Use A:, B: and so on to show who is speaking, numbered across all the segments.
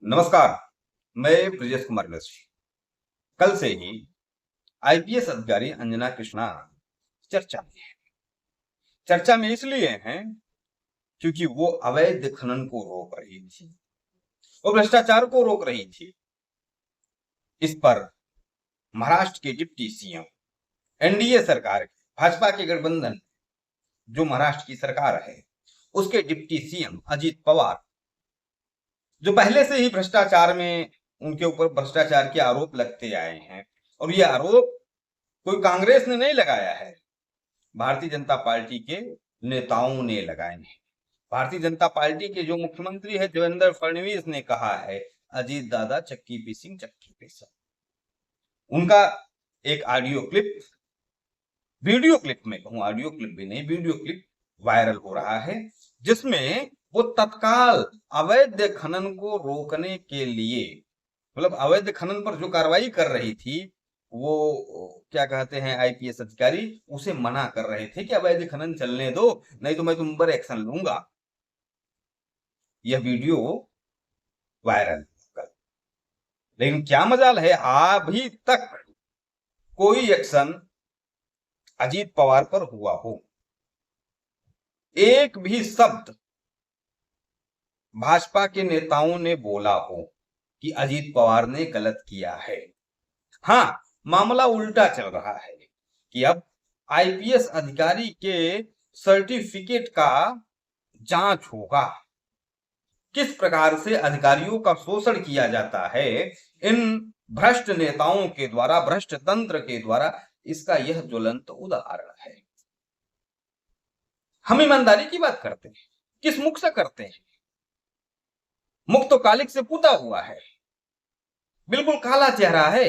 A: नमस्कार। मैं ब्रजेश कुमार मिश्र। कल से ही आईपीएस अधिकारी अंजना कृष्णा चर्चा में है। चर्चा में इसलिए हैं क्योंकि वो अवैध खनन को रोक रही थी, वो भ्रष्टाचार को रोक रही थी। इस पर महाराष्ट्र के डिप्टी सीएम, एनडीए सरकार, भाजपा के गठबंधन जो महाराष्ट्र की सरकार है, उसके डिप्टी सीएम अजीत पवार, जो पहले से ही भ्रष्टाचार में उनके ऊपर भ्रष्टाचार के आरोप लगते आए हैं, और ये आरोप कोई कांग्रेस ने नहीं लगाया है, भारतीय जनता पार्टी के नेताओं ने लगाए हैं। भारतीय जनता पार्टी के जो मुख्यमंत्री है देवेंद्र फडणवीस ने कहा है, अजीत दादा चक्की पीसिंग चक्की पीसा। उनका एक ऑडियो क्लिप, वीडियो क्लिप में कहूं, ऑडियो क्लिप भी नहीं, वीडियो क्लिप वायरल हो रहा है, जिसमें वो तत्काल अवैध खनन को रोकने के लिए, मतलब अवैध खनन पर जो कार्रवाई कर रही थी, वो क्या कहते हैं आईपीएस अधिकारी, उसे मना कर रहे थे कि अवैध खनन चलने दो, नहीं तो मैं तुम पर एक्शन लूंगा। यह वीडियो वायरल कर, लेकिन क्या मजाल है, अभी तक कोई एक्शन अजीत पवार पर हुआ हो, एक भी शब्द भाजपा के नेताओं ने बोला हो कि अजीत पवार ने गलत किया है। हाँ, मामला उल्टा चल रहा है कि अब आईपीएस अधिकारी के सर्टिफिकेट का जांच होगा। किस प्रकार से अधिकारियों का शोषण किया जाता है इन भ्रष्ट नेताओं के द्वारा, भ्रष्ट तंत्र के द्वारा, इसका यह ज्वलंत उदाहरण है। हम ईमानदारी की बात करते हैं, किस मुख से करते हैं? मुख तो कालिक से पुता हुआ है, बिल्कुल काला चेहरा है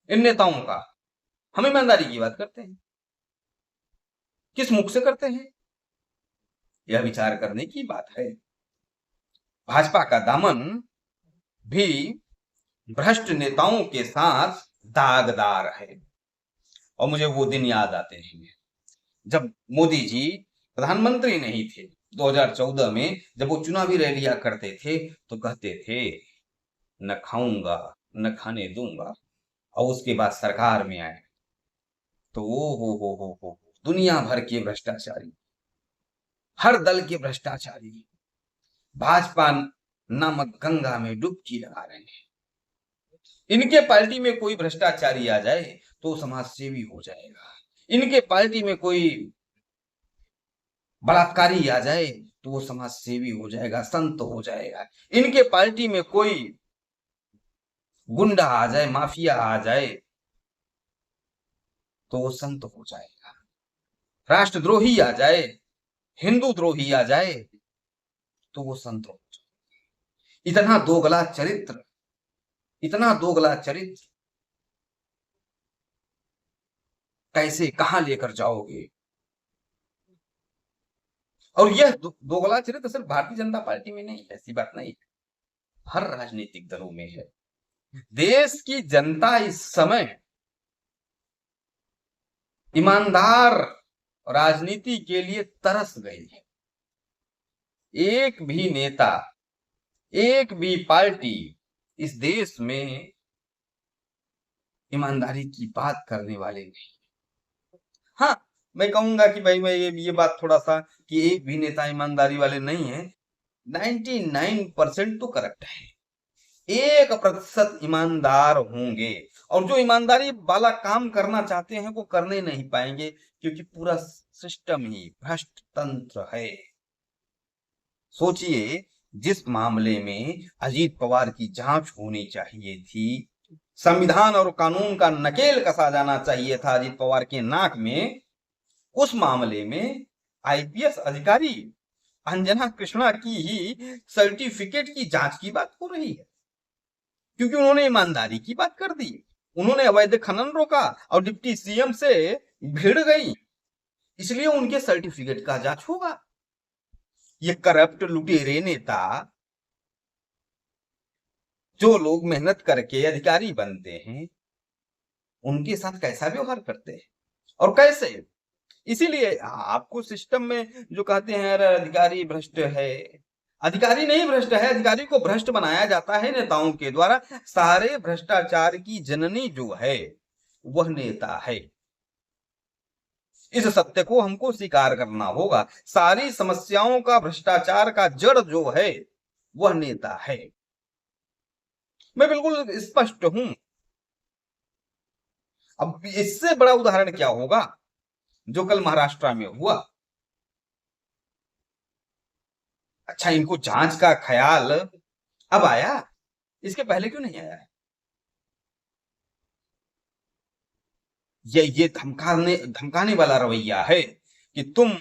A: इन नेताओं का। हम ईमानदारी की बात करते हैं, किस मुख से करते हैं? यह विचार करने की बात है। भाजपा का दामन भी भ्रष्ट नेताओं के साथ दागदार है, और मुझे वो दिन याद आते हैं जब मोदी जी प्रधानमंत्री नहीं थे। 2014 में जब वो चुनावी रैलियां करते थे तो कहते थे, न खाऊंगा न खाने दूंगा, और उसके बाद सरकार में आए तो हो दुनिया भर के भ्रष्टाचारी, हर दल के भ्रष्टाचारी भाजपा नामक गंगा में डुबकी लगा रहे हैं। इनके पार्टी में कोई भ्रष्टाचारी आ जाए तो समाज सेवी हो जाएगा, इनके पार्टी में कोई बलात्कारी आ जाए तो वो समाज सेवी हो जाएगा, संत हो जाएगा, इनके पार्टी में कोई गुंडा आ जाए, माफिया आ जाए तो वो संत हो जाएगा, राष्ट्रद्रोही आ जाए, हिंदू द्रोही आ जाए तो वो संत हो जाएगा। इतना दोगला चरित्र, इतना दोगला चरित्र कैसे, कहां लेकर जाओगे? और यह दोगला चरित्र सिर्फ भारतीय जनता पार्टी में नहीं है, ऐसी बात नहीं है, हर राजनीतिक दलों में है। देश की जनता इस समय ईमानदार राजनीति के लिए तरस गई है। एक भी नेता, एक भी पार्टी इस देश में ईमानदारी की बात करने वाले नहीं। हाँ, मैं कहूंगा कि भाई मैं ये बात थोड़ा सा कि एक भी नेता ईमानदारी वाले नहीं है, 99% तो करेक्ट है, 1% ईमानदार होंगे, और जो ईमानदारी वाला काम करना चाहते हैं वो करने नहीं पाएंगे, क्योंकि पूरा सिस्टम ही भ्रष्ट तंत्र है। सोचिए, जिस मामले में अजीत पवार की जांच होनी चाहिए थी, संविधान और कानून का नकेल कसा जाना चाहिए था अजीत पवार के नाक में, उस मामले में आईपीएस अधिकारी अंजना कृष्णा की ही सर्टिफिकेट की जांच की बात हो रही है, क्योंकि उन्होंने ईमानदारी की बात कर दी, उन्होंने अवैध खनन रोका और डिप्टी सीएम से भिड़ गई, इसलिए उनके सर्टिफिकेट का जांच होगा। ये करप्ट लुटेरे नेता, जो लोग मेहनत करके अधिकारी बनते हैं, उनके साथ कैसा व्यवहार करते हैं और कैसे? इसीलिए आपको सिस्टम में जो कहते हैं अरे अधिकारी भ्रष्ट है, अधिकारी नहीं भ्रष्ट है, अधिकारी को भ्रष्ट बनाया जाता है नेताओं के द्वारा। सारे भ्रष्टाचार की जननी जो है वह नेता है। इस सत्य को हमको स्वीकार करना होगा। सारी समस्याओं का, भ्रष्टाचार का जड़ जो है वह नेता है। मैं बिल्कुल स्पष्ट हूं। अब इससे बड़ा उदाहरण क्या होगा जो कल महाराष्ट्र में हुआ। अच्छा, इनको जांच का ख्याल अब आया, इसके पहले क्यों नहीं आया? ये धमकाने वाला रवैया है कि तुम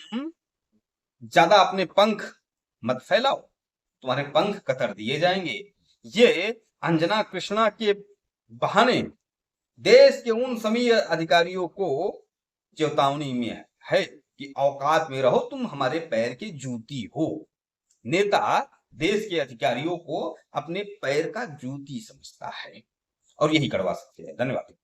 A: ज्यादा अपने पंख मत फैलाओ, तुम्हारे पंख कतर दिए जाएंगे। ये अंजना कृष्णा के बहाने देश के उन सभी अधिकारियों को चेतावनी में है कि औकात में रहो, तुम हमारे पैर की जूती हो। नेता देश के अधिकारियों को अपने पैर का जूती समझता है और यही कड़वा सत्य है। धन्यवाद।